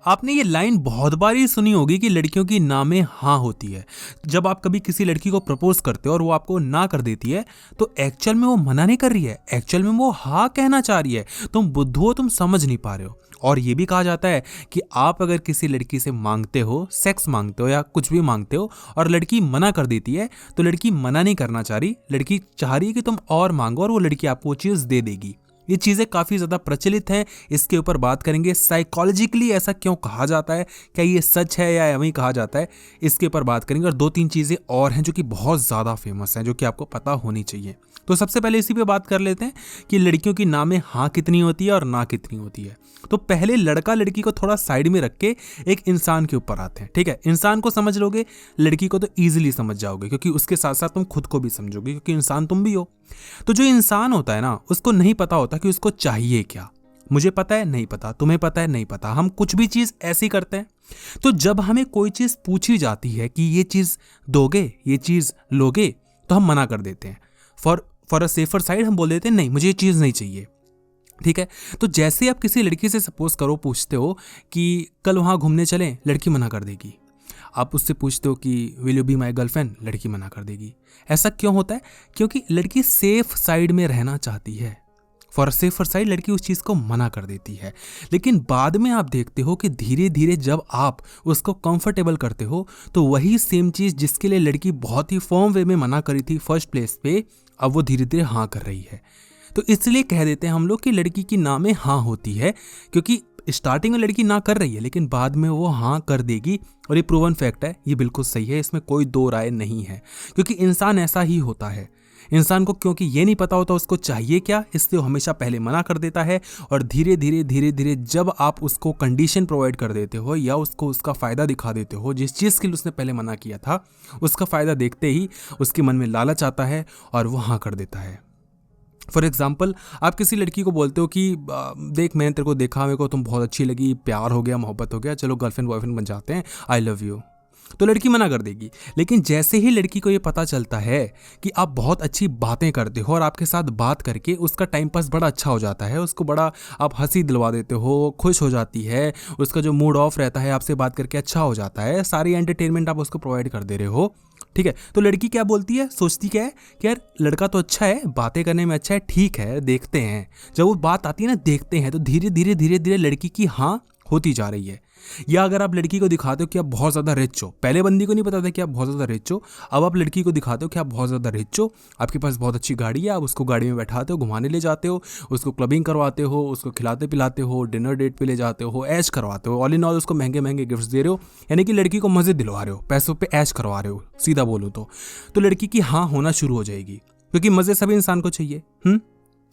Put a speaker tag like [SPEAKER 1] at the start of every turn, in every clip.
[SPEAKER 1] आपने ये लाइन बहुत बार ही सुनी होगी कि लड़कियों की ना में हाँ होती है। जब आप कभी किसी लड़की को प्रपोज करते हो और वो आपको ना कर देती है, तो एक्चुअल में वो मना नहीं कर रही है, एक्चुअल में वो हाँ कहना चाह रही है। तुम बुद्धू हो, तुम समझ नहीं पा रहे हो। और ये भी कहा जाता है कि आप अगर किसी लड़की से मांगते हो, सेक्स मांगते हो या कुछ भी मांगते हो और लड़की मना कर देती है, तो लड़की मना नहीं करना चाह रही, लड़की चाह रही है कि तुम और मांगो और वो लड़की आपको वो चीज़ दे देगी। ये चीज़ें काफ़ी ज़्यादा प्रचलित हैं, इसके ऊपर बात करेंगे। साइकोलॉजिकली ऐसा क्यों कहा जाता है, क्या ये सच है या एवं ही कहा जाता है, इसके ऊपर बात करेंगे। और 2-3 चीज़ें और हैं जो कि बहुत ज़्यादा फेमस हैं, जो कि आपको पता होनी चाहिए। तो सबसे पहले इसी पे बात कर लेते हैं कि लड़कियों की ना में हाँ कितनी होती है और ना कितनी होती है। तो पहले लड़का लड़की को थोड़ा साइड में रख के एक इंसान के ऊपर आते हैं। ठीक है, इंसान को समझ लोगे, लड़की को तो ईजिली समझ जाओगे, क्योंकि उसके साथ साथ तुम खुद को भी समझोगे, क्योंकि इंसान तुम भी हो। तो जो इंसान होता है ना, उसको नहीं पता होता कि उसको चाहिए क्या। मुझे पता है, नहीं पता, तुम्हें पता है, नहीं पता। हम कुछ भी चीज़ ऐसी करते हैं। तो जब हमें कोई चीज़ पूछी जाती है कि ये चीज़ दोगे, ये चीज़ लोगे, तो हम मना कर देते हैं। फॉर अ सेफर साइड हम बोल देते हैं नहीं, मुझे ये चीज़ नहीं चाहिए। ठीक है, तो जैसे आप किसी लड़की से सपोज करो, पूछते हो कि कल वहाँ घूमने चलें, लड़की मना कर देगी। आप उससे पूछते हो कि will you be my girlfriend, लड़की मना कर देगी। ऐसा क्यों होता है? क्योंकि लड़की सेफ साइड में रहना चाहती है। फॉर सेफर साइड लड़की उस चीज़ को मना कर देती है। लेकिन बाद में आप देखते हो कि धीरे धीरे जब आप उसको कंफर्टेबल करते हो, तो वही सेम चीज़ जिसके लिए लड़की बहुत ही फर्म वे में मना करी थी फर्स्ट प्लेस पे, अब वो धीरे धीरे हाँ कर रही है। तो इसलिए कह देते हैं हम लोग कि लड़की की ना में हाँ होती है, क्योंकि स्टार्टिंग में लड़की ना कर रही है लेकिन बाद में वो हाँ कर देगी। और ये प्रूवन फैक्ट है, ये बिल्कुल सही है, इसमें कोई दो राय नहीं है। क्योंकि इंसान ऐसा ही होता है। इंसान को क्योंकि ये नहीं पता होता उसको चाहिए क्या, इसलिए वो हमेशा पहले मना कर देता है। और धीरे धीरे जब आप उसको कंडीशन प्रोवाइड कर देते हो या उसको उसका फ़ायदा दिखा देते हो, जिस चीज़ के लिए उसने पहले मना किया था, उसका फ़ायदा देखते ही उसके मन में लालच आता है और वो हाँ कर देता है। फॉर एग्जाम्पल, आप किसी लड़की को बोलते हो कि देख, मैंने तेरे को देखा, मेरे को तुम बहुत अच्छी लगी, प्यार हो गया, मोहब्बत हो गया, चलो गर्लफ्रेंड बॉयफ्रेंड बन जाते हैं, आई लव यू। तो लड़की मना कर देगी। लेकिन जैसे ही लड़की को ये पता चलता है कि आप बहुत अच्छी बातें करते हो और आपके साथ बात करके उसका टाइम पास बड़ा अच्छा हो जाता है, उसको बड़ा आप हंसी दिलवा देते हो, खुश हो जाती है, उसका जो मूड ऑफ रहता है आपसे बात करके अच्छा हो जाता है, सारी एंटरटेनमेंट आप उसको प्रोवाइड कर दे रहे हो। ठीक है, तो लड़की क्या बोलती है, सोचती क्या है कि यार लड़का तो अच्छा है, बातें करने में अच्छा है, ठीक है देखते हैं। जब वो बात आती है ना देखते हैं, तो धीरे धीरे लड़की की हाँ होती जा रही है। या अगर आप लड़की को दिखाते हो कि आप बहुत ज़्यादा रिच हो, पहले बंदी को नहीं पता था कि आप बहुत ज़्यादा रिच हो, अब आप लड़की को दिखाते हो कि आप बहुत ज़्यादा रिच हो, आपके पास बहुत अच्छी गाड़ी है, आप उसको गाड़ी में बैठाते हो, घुमाने ले जाते हो, उसको क्लबिंग करवाते हो, उसको खिलाते पिलाते हो, डिनर डेट पे ले जाते हो, ऐश करवाते हो, ऑल इन ऑल उसको महंगे महंगे गिफ्ट्स दे रहे हो। यानी कि लड़की को मज़े दिलवा रहे हो, पैसों पे ऐश करवा रहे हो, सीधा बोलो तो लड़की की हाँ होना शुरू हो जाएगी, क्योंकि मज़े सभी इंसान को चाहिए।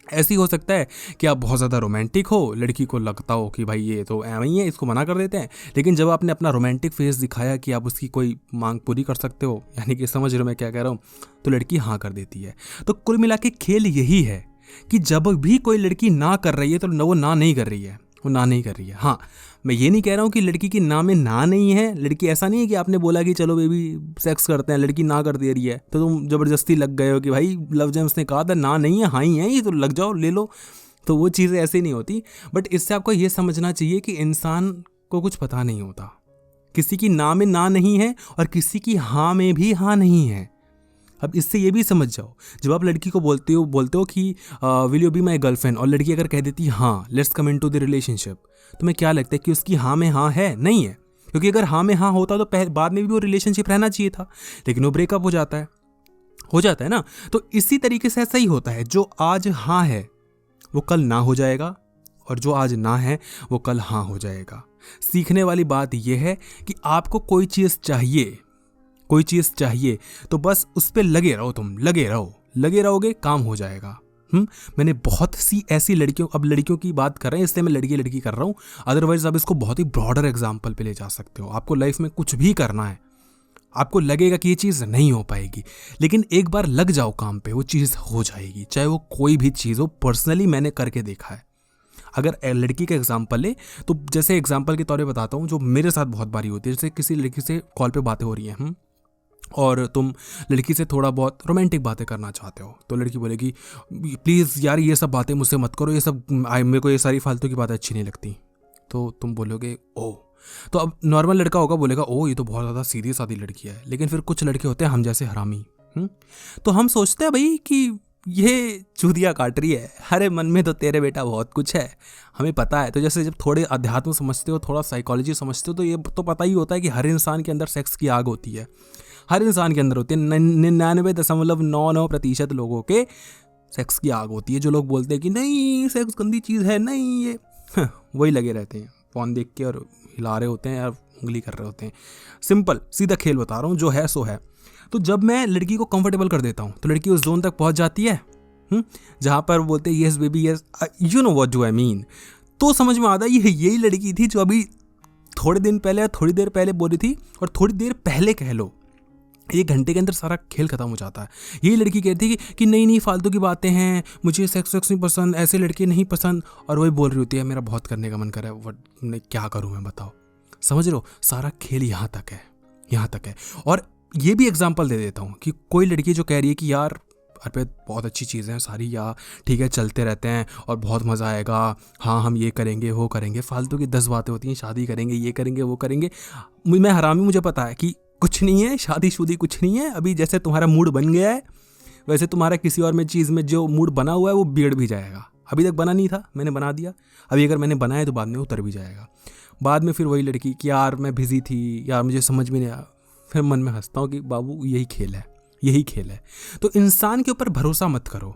[SPEAKER 1] ऐसी हो सकता है कि आप बहुत ज़्यादा रोमांटिक हो, लड़की को लगता हो कि भाई ये तो ऐਵੇਂ ही है, इसको मना कर देते हैं। लेकिन जब आपने अपना रोमांटिक फेस दिखाया कि आप उसकी कोई मांग पूरी कर सकते हो, यानी कि समझ रहे हो मैं क्या कह रहा हूँ, तो लड़की हाँ कर देती है। तो कुल मिला के खेल यही है कि जब भी कोई लड़की ना कर रही है, तो वो ना नहीं कर रही है, वो ना नहीं कर रही है। हाँ, मैं ये नहीं कह रहा हूँ कि लड़की की ना में ना नहीं है। लड़की ऐसा नहीं है कि आपने बोला कि चलो बेबी सेक्स करते हैं, लड़की ना कर दे रही है तो तुम ज़बरदस्ती लग गए हो कि भाई लव जेम्स ने कहा था ना नहीं है, हाँ ही है, ये तो लग जाओ, ले लो। तो वो चीज़ें ऐसी नहीं होती। बट इससे आपको ये समझना चाहिए कि इंसान को कुछ पता नहीं होता, किसी की ना में ना नहीं है और किसी की हाँ में भी हाँ नहीं है। अब इससे ये भी समझ जाओ, जब आप लड़की को बोलते हो कि will you be my girlfriend, और लड़की अगर कह देती है हाँ let's come into the relationship, तो मैं क्या लगता है कि उसकी हाँ में हाँ है? नहीं है। क्योंकि अगर हाँ में हाँ होता तो बाद में भी वो रिलेशनशिप रहना चाहिए था, लेकिन वो ब्रेकअप हो जाता है ना। तो इसी तरीके से ऐसा ही होता है, जो आज हाँ है वो कल ना हो जाएगा, और जो आज ना है वो कल हाँ हो जाएगा। सीखने वाली बात यह है कि आपको कोई चीज़ चाहिए तो बस उस पर लगे रहो, तुम लगे रहोगे, काम हो जाएगा। मैंने बहुत सी ऐसी लड़कियों, अब लड़कियों की बात कर रहे हैं इसलिए मैं लड़की कर रहा हूँ, अदरवाइज आप इसको बहुत ही ब्रॉडर एग्जाम्पल पे ले जा सकते हो। आपको लाइफ में कुछ भी करना है, आपको लगेगा कि ये चीज़ नहीं हो पाएगी, लेकिन एक बार लग जाओ काम पे, वो चीज़ हो जाएगी, चाहे वो कोई भी चीज़ हो। पर्सनली मैंने करके देखा है। अगर लड़की का एग्जाम्पल ले तो जैसे एग्जाम्पल के तौर पे बताता हूँ, जो मेरे साथ बहुत बारी होती है। जैसे किसी लड़की से कॉल पे बातें हो रही हैं और तुम लड़की से थोड़ा बहुत रोमांटिक बातें करना चाहते हो, तो लड़की बोलेगी प्लीज़ यार ये सब बातें मुझसे मत करो, ये सब मेरे को ये सारी फालतू की बातें अच्छी नहीं लगती। तो तुम बोलोगे ओह तो अब नॉर्मल लड़का होगा, बोलेगा ओ ये तो बहुत ज़्यादा सीधी सादी लड़की है, लेकिन फिर कुछ लड़के होते हैं हम जैसे हरामी। तो हम सोचते हैं भाई कि ये चूतिया काट रही है, अरे मन में तो तेरे बेटा बहुत कुछ है, हमें पता है। तो जैसे जब थोड़े अध्यात्म समझते हो, थोड़ा साइकोलॉजी समझते हो, तो ये तो पता ही होता है कि हर इंसान के अंदर सेक्स की आग होती है, हर इंसान के अंदर होती है। 99.99% लोगों के सेक्स की आग होती है। जो लोग बोलते हैं कि नहीं सेक्स गंदी चीज़ है, नहीं ये वही लगे रहते हैं फोन देख के और हिला रहे होते हैं या उंगली कर रहे होते हैं। सिंपल सीधा खेल बता रहा हूँ, जो है सो है। तो जब मैं लड़की को कंफर्टेबल कर देता हूँ तो लड़की उस जोन तक पहुँच जाती है जहाँ पर बोलते हैं yes baby yes, you know what do I mean. तो समझ में आता है ये यही लड़की थी जो अभी थोड़ी देर पहले बोल रही थी, और थोड़ी देर पहले कह लो 1 घंटे के अंदर सारा खेल खत्म हो जाता है। यही लड़की कहती है कि नहीं फालतू की बातें हैं, मुझे सेक्स नहीं पसंद, ऐसे लड़के नहीं पसंद, और वही बोल रही होती है मेरा बहुत करने का मन कर रहा है, मैं क्या करूँ मैं बताओ। समझ लो सारा खेल यहाँ तक है। और ये भी एग्जांपल दे देता हूँ कि कोई लड़की जो कह रही है कि यार अरे बहुत अच्छी चीज़ें हैं सारी, या ठीक है चलते रहते हैं और बहुत मज़ा आएगा, हाँ हम ये करेंगे वो करेंगे, फालतू की 10 बातें होती हैं, शादी करेंगे ये करेंगे वो करेंगे। मैं हरामी, मुझे पता है कि कुछ नहीं है, शादी कुछ नहीं है। अभी जैसे तुम्हारा मूड बन गया है वैसे तुम्हारा किसी और में चीज़ में जो मूड बना हुआ है वो बिगड़ भी जाएगा। अभी तक बना नहीं था, मैंने बना दिया, अभी अगर मैंने बनाया तो बाद में उतर भी जाएगा। बाद में फिर वही लड़की कि यार मैं बिज़ी थी, यार मुझे समझ में नहीं आया, फिर मन में हंसता हूँ कि बाबू यही खेल है। तो इंसान के ऊपर भरोसा मत करो।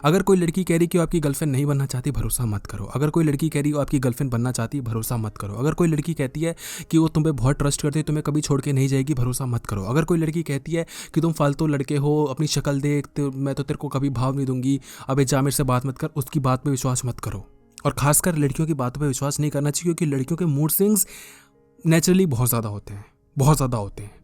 [SPEAKER 1] अगर कोई लड़की कह रही कि वो आपकी गर्लफ्रेंड नहीं बनना चाहती, भरोसा मत करो। अगर कोई लड़की कह रही वो आपकी गर्लफ्रेंड बनना चाहती, भरोसा मत करो। अगर कोई लड़की कहती है कि वो तुम पे बहुत ट्रस्ट करती है, तुम्हें कभी छोड़ के नहीं जाएगी, भरोसा मत करो। अगर कोई लड़की कहती है कि तुम फालतू लड़के हो, अपनी शक्ल देख, तो मैं तो तेरे को कभी भाव नहीं दूंगी, अबे जा मेरे से बात मत कर, उसकी बात पर विश्वास मत करो। और खासकर लड़कियों की बातों पर विश्वास नहीं करना चाहिए, क्योंकि लड़कियों के मूड स्विंग्स नेचुरली बहुत ज़्यादा होते हैं।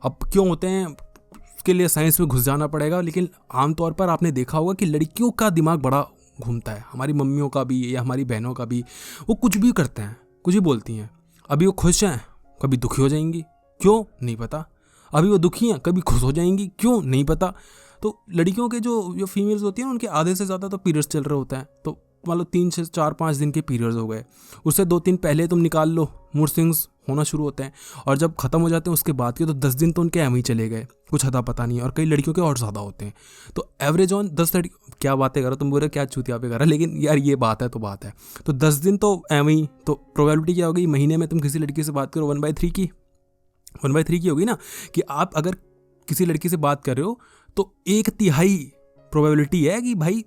[SPEAKER 1] अब क्यों होते हैं उसके लिए साइंस में घुस जाना पड़ेगा, लेकिन आमतौर पर आपने देखा होगा कि लड़कियों का दिमाग बड़ा घूमता है, हमारी मम्मियों का भी या हमारी बहनों का भी। वो कुछ भी करते हैं, कुछ भी बोलती हैं, अभी वो खुश हैं कभी दुखी हो जाएंगी, क्यों नहीं पता। अभी वो दुखी हैं कभी खुश हो जाएंगी, क्यों नहीं पता। तो लड़कियों के जो फीमेल्स होती हैं उनके आधे से ज़्यादा तो पीरियड्स चल रहे होते हैं, तो मान लो 3 से 4-5 दिन के पीरियड्स हो गए, उससे 2-3 पहले तुम निकाल लो, मूड स्विंग्स होना शुरू होते हैं, और जब खत्म हो जाते हैं उसके बाद के तो 10 दिन तो उनके एम ही चले गए, कुछ अता पता नहीं है। और कई लड़कियों के और ज़्यादा होते हैं। तो एवरेज ऑन 10 लड़की, क्या बातें करो तुम, बोल रहे क्या चूतिया पे करा, लेकिन यार ये बात है तो बात है। तो 10 दिन तो एम ही, तो प्रोबेबिलिटी क्या होगी, महीने में तुम किसी लड़की से बात करो 1/3 की होगी ना, कि आप अगर किसी लड़की से बात कर रहे हो तो 1/3 प्रोबेबिलिटी है कि भाई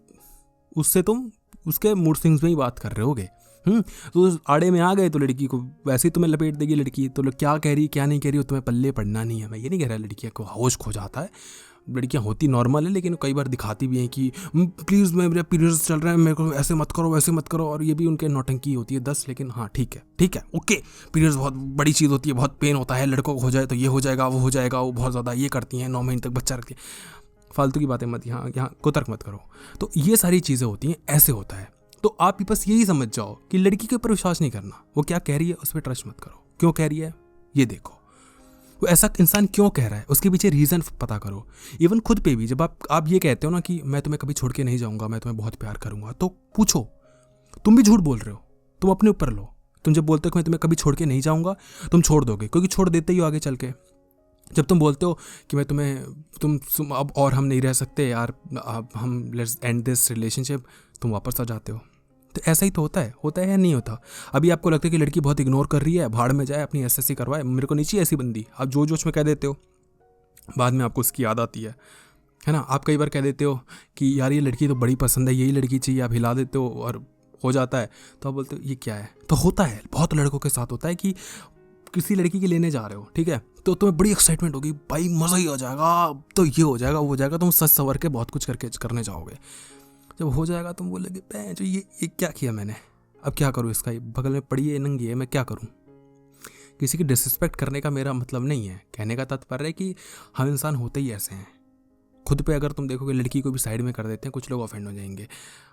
[SPEAKER 1] उससे तुम उसके मूड स्विंग्स में ही बात कर रहे होगे। तो आड़े में आ गए तो लड़की को वैसे ही तुम्हें लपेट देगी लड़की। तो क्या कह रही क्या नहीं कह रही, तुम्हें पल्ले पड़ना नहीं है। मैं ये नहीं कह रहा लड़कियाँ को होश खो जाता है, लड़कियाँ होती नॉर्मल है, लेकिन कई बार दिखाती भी हैं कि प्लीज़ मेरे पीरियड्स चल रहे हैं, मेरे को ऐसे मत करो वैसे मत करो, और ये भी उनके नौटंकी होती है 10। लेकिन हाँ ठीक है ओके, पीरियड्स बहुत बड़ी चीज़ होती है, बहुत पेन होता है, लड़कों को हो जाए तो ये हो जाएगा वो हो जाएगा, वो बहुत ज़्यादा ये करती हैं, 9 महीने तक बच्चा रखती है, फालतू की बातें मत यहाँ कुतर्क मत करो। तो ये सारी चीज़ें होती हैं, ऐसे होता है। तो आप बस यही समझ जाओ कि लड़की के ऊपर विश्वास नहीं करना, वो क्या कह रही है उस पर ट्रस्ट मत करो। क्यों कह रही है ये देखो, वो ऐसा इंसान क्यों कह रहा है, उसके पीछे रीज़न पता करो। इवन खुद पे भी जब आप ये कहते हो ना कि मैं तुम्हें कभी छोड़ के नहीं जाऊँगा, मैं तुम्हें बहुत प्यार करूँगा, तो पूछो तुम भी झूठ बोल रहे हो, तुम अपने ऊपर लो। तुम जब बोलते हो कि मैं तुम्हें कभी छोड़ के नहीं जाऊँगा, तुम छोड़ दोगे, क्योंकि छोड़ देते ही हो आगे चल के। जब तुम बोलते हो कि मैं तुम अब और हम नहीं रह सकते यार, अब हम लेट्स एंड दिस रिलेशनशिप, तुम वापस आ जाते हो। तो ऐसा ही तो होता है या नहीं होता। अभी आपको लगता है कि लड़की बहुत इग्नोर कर रही है, भाड़ में जाए, अपनी एसएससी करवाए, मेरे को नहीं चाहिए ऐसी बंदी, आप जो जोश में कह देते हो, बाद में आपको उसकी याद आती है ना। आप कई बार कह देते हो कि यार ये लड़की तो बड़ी पसंद है, यही लड़की चाहिए, आप हिला देते हो और हो जाता है, तो आप बोलते हो ये क्या है। तो होता है, बहुत लड़कों के साथ होता है कि किसी लड़की के लेने जा रहे हो, ठीक है, तो तुम्हें बड़ी एक्साइटमेंट होगी, भाई मज़ा ही हो जाएगा, तो ये हो जाएगा वो हो जाएगा, तुम सच सवर के बहुत कुछ करने जाओगे। जब हो जाएगा तुम बोलोगे जो ये क्या किया मैंने, अब क्या करूँ, इसका ये बगल में पड़ी है नंगी है, मैं क्या करूँ। किसी की डिसरिस्पेक्ट करने का मेरा मतलब नहीं है, कहने का तात्पर्य है कि हम इंसान होते ही ऐसे हैं। खुद पे अगर तुम देखोगे लड़की को भी साइड में कर देते हैं, कुछ लोग ऑफेंड हो जाएंगे।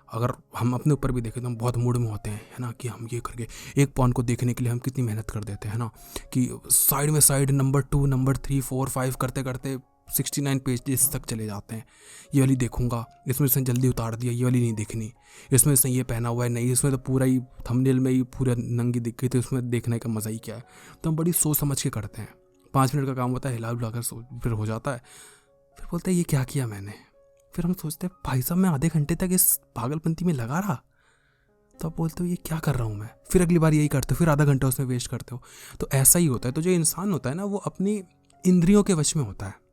[SPEAKER 1] अगर हम अपने ऊपर भी देखें तो हम बहुत मूड में होते हैं, है ना, कि हम ये करके एक पॉन को देखने के लिए हम कितनी मेहनत कर देते हैं ना, कि साइड में साइड नंबर 2 नंबर 3 4 5 करते करते 69 पेजेस तक चले जाते हैं। ये वाली देखूंगा, इसमें इसने जल्दी उतार दिया, ये वाली नहीं देखनी, इसमें इसने ये पहना हुआ है, नहीं इसमें तो पूरा ही थंबनेल में ही पूरा नंगी दिख गई, तो इसमें देखने का मज़ा ही क्या है। तो हम बड़ी सोच समझ के करते हैं। 5 मिनट का काम होता है, हिला उला कर फिर हो जाता है। फिर बोलते हैं ये क्या किया मैंने। फिर हम सोचते हैं भाई साहब मैं आधे घंटे तक इस पागलपंती में लगा रहा। तो आप बोलते हो ये क्या कर रहा हूँ मैं, फिर अगली बार यही करते हो, फिर आधा घंटा उसमें वेस्ट करते हो। तो ऐसा ही होता है। तो जो इंसान होता है ना, वो अपनी इंद्रियों के वश में होता है।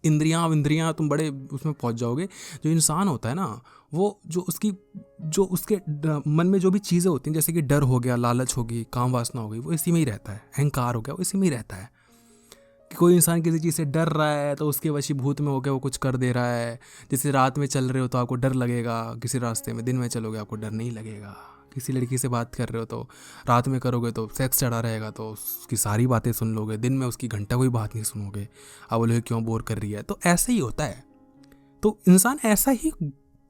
[SPEAKER 1] इंद्रियां तुम बड़े उसमें पहुंच जाओगे। जो इंसान होता है ना, वो जो उसके मन में जो भी चीज़ें होती हैं, जैसे कि डर हो गया, लालच होगी, काम वासना हो गई, वो इसी में ही रहता है। अहंकार हो गया, वो इसी में ही रहता है। कि कोई इंसान किसी चीज़ से डर रहा है तो उसके वशीभूत में होकर वो कुछ कर दे रहा है। जैसे रात में चल रहे हो तो आपको डर लगेगा किसी रास्ते में, दिन में चलोगे आपको डर नहीं लगेगा। किसी लड़की से बात कर रहे हो तो रात में करोगे तो सेक्स चढ़ा रहेगा, तो उसकी सारी बातें सुन लोगे, दिन में उसकी घंटा कोई बात नहीं सुनोगे। आप बोलोगे क्यों, बोर कर रही है। तो ऐसा ही होता है। तो इंसान ऐसा ही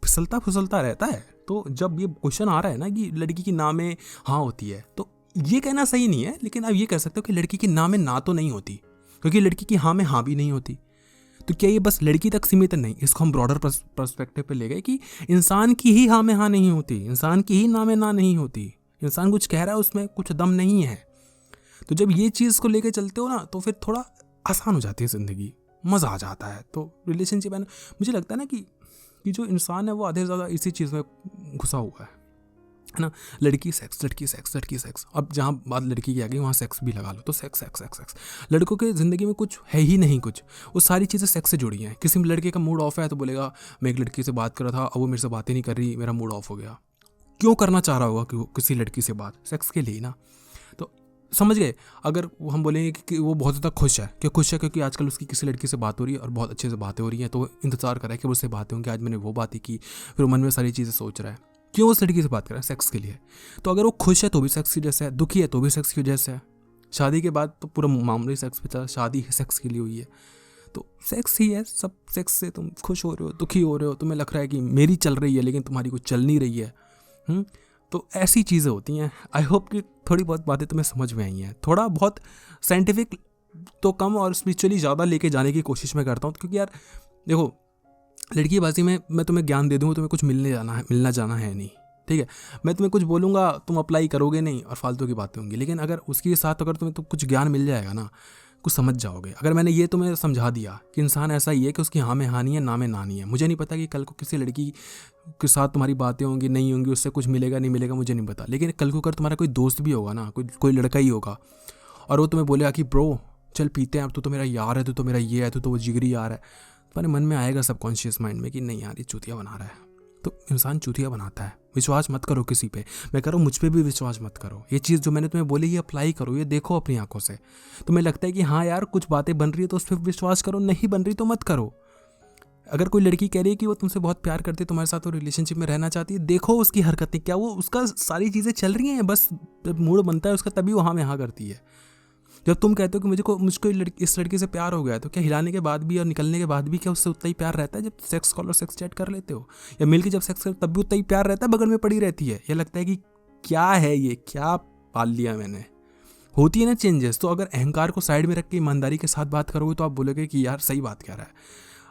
[SPEAKER 1] फिसलता फिसलता रहता है। तो जब ये क्वेश्चन आ रहा है ना कि लड़की की ना में हाँ होती है, तो ये कहना सही नहीं है, लेकिन आप ये कह सकते हो कि लड़की की ना में ना तो नहीं होती, क्योंकि लड़की की हाँ में हाँ भी नहीं होती। तो क्या ये बस लड़की तक सीमित नहीं, इसको हम ब्रॉडर पर्सपेक्टिव पे ले गए कि इंसान की ही हाँ में हाँ नहीं होती, इंसान की ही ना में ना नहीं होती। इंसान कुछ कह रहा है, उसमें कुछ दम नहीं है। तो जब ये चीज़ को लेके चलते हो ना, तो फिर थोड़ा आसान हो जाती है ज़िंदगी, मज़ा आ जाता है। तो रिलेशनशिप है ना, मुझे लगता है ना कि जो इंसान है वो आधे से ज़्यादा इसी चीज़ में घुसा हुआ है ना। लड़की सेक्स, लड़की सेक्स, लड़की सेक्स। अब जहाँ बात लड़की की आ गई वहाँ सेक्स भी लगा लो, तो सेक्स सेक्स सेक्स सेक्स। लड़कों के ज़िंदगी में कुछ है ही नहीं कुछ, वो सारी चीज़ें सेक्स से जुड़ी हैं। किसी लड़के का मूड ऑफ है तो बोलेगा मैं एक लड़की से बात कर रहा था, अब वो मेरे से बातें नहीं कर रही, मेरा मूड ऑफ हो गया। क्यों करना चाह रहा होगा कि किसी लड़की से बात, सेक्स के लिए ना। तो समझ गए। अगर हम बोलेंगे कि वो बहुत ज़्यादा खुश है, क्यों खुश है, क्योंकि आजकल उसकी किसी लड़की से बात हो रही है और बहुत अच्छे से बातें हो रही हैं, तो वो इंतजार कर रहा है कि उससे बातें होंगी, आज मैंने वो बातें की। फिर मन में सारी चीज़ें सोच रहा है। क्यों उस लड़की से बात कर रहा है, सेक्स के लिए। तो अगर वो खुश है तो भी सेक्स की वजह से है, दुखी है तो भी सेक्स की वजह से है। शादी के बाद तो पूरा मामला ही सेक्स पे चला, शादी सेक्स के लिए हुई है, तो सेक्स ही है सब। सेक्स से तुम खुश हो रहे हो, दुखी हो रहे हो, तुम्हें लग रहा है कि मेरी चल रही है लेकिन तुम्हारी कुछ चल नहीं रही है। तो ऐसी चीज़ें होती हैं। आई होप कि थोड़ी बहुत बातें तुम्हें समझ में आई हैं। थोड़ा बहुत साइंटिफिक तो कम और स्पिरिचुअली ज़्यादा लेके जाने की कोशिश मैं करता हूँ, क्योंकि यार देखो, लड़कीबाजी में मैं तुम्हें ज्ञान दे दूँगा, तुम्हें कुछ मिलना जाना है नहीं, ठीक है। मैं तुम्हें कुछ बोलूँगा, तुम अप्लाई करोगे नहीं और फालतू की बातें होंगी। लेकिन अगर उसके साथ अगर तुम्हें तो कुछ ज्ञान मिल जाएगा ना, कुछ समझ जाओगे। अगर मैंने ये तुम्हें समझा दिया कि इंसान ऐसा ही है कि उसकी हाँ में हाँ नहीं है, ना में ना नहीं है। मुझे नहीं पता कि कल को किसी लड़की के साथ तुम्हारी बातें होंगी नहीं होंगी, उससे कुछ मिलेगा नहीं मिलेगा, मुझे नहीं पता। लेकिन कल को अगर तुम्हारा कोई दोस्त भी होगा ना, कोई लड़का ही होगा, और वो तुम्हें बोलेगा कि ब्रो चल पीते हैं, अब तू तो मेरा यार है, तू तो मेरा ये है, तू तो वो जिगरी यार है, तुम्हारे मन में आएगा सबकॉन्शियस माइंड में कि नहीं यार ये चूतिया बना रहा है। तो इंसान चूतिया बनाता है। विश्वास मत करो किसी पे। मैं कह रहा हूँ मुझ पे भी विश्वास मत करो। ये चीज़ जो मैंने तुम्हें बोली ये अप्लाई करो, ये देखो अपनी आंखों से। तुम्हें लगता है कि हाँ यार कुछ बातें बन रही है तो उस पर विश्वास करो, नहीं बन रही तो मत करो। अगर कोई लड़की कह रही है कि वो तुमसे बहुत प्यार करती है, तुम्हारे साथ वो रिलेशनशिप में रहना चाहती है, देखो उसकी हरकतें क्या, वो उसका सारी चीज़ें चल रही हैं, बस जब मूड बनता है उसका तभी वो हाँ में हाँ करती है। जब तुम कहते हो कि मुझको इस लड़की से प्यार हो गया, तो क्या हिलाने के बाद भी और निकलने के बाद भी क्या उससे उतना ही प्यार रहता है जब सेक्स कॉल और सेक्स चैट कर लेते हो, या मिलके जब सेक्स कर तब भी उतना ही प्यार रहता है, बगल में पड़ी रहती है। यह लगता है कि क्या है ये, क्या पाल लिया मैंने। होती है ना चेंजेस। तो अगर अहंकार को साइड में रख के ईमानदारी के साथ बात करोगे तो आप बोलोगे कि यार सही बात कह रहा है।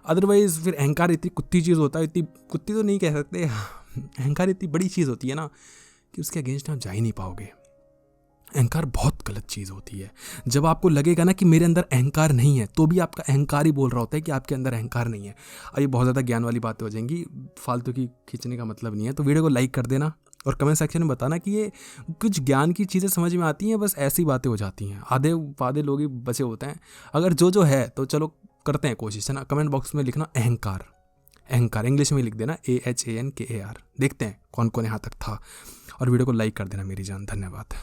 [SPEAKER 1] अदरवाइज फिर अहंकार इतनी कुत्ती चीज़ होता है, इतनी कुत्ती तो नहीं कह सकते, अहंकार इतनी बड़ी चीज़ होती है ना कि उसके अगेंस्ट आप जा ही नहीं पाओगे। अहंकार बहुत गलत चीज़ होती है। जब आपको लगेगा ना कि मेरे अंदर अहंकार नहीं है, तो भी आपका अहंकार ही बोल रहा होता है कि आपके अंदर अहंकार नहीं है। अब ये बहुत ज़्यादा ज्ञान वाली बातें हो जाएंगी, फालतू की खींचने का मतलब नहीं है। तो वीडियो को लाइक कर देना और कमेंट सेक्शन में बताना कि ये कुछ ज्ञान की चीज़ें समझ में आती हैं, बस ऐसी बातें हो जाती हैं। आधे लोग ही बचे होते हैं। अगर जो है तो चलो करते हैं कोशिश, है ना। कमेंट बॉक्स में लिखना अहंकार, अहंकार इंग्लिश में लिख देना, AHANKAR। देखते हैं कौन कौन यहाँ तक था। और वीडियो को लाइक कर देना मेरी जान। धन्यवाद।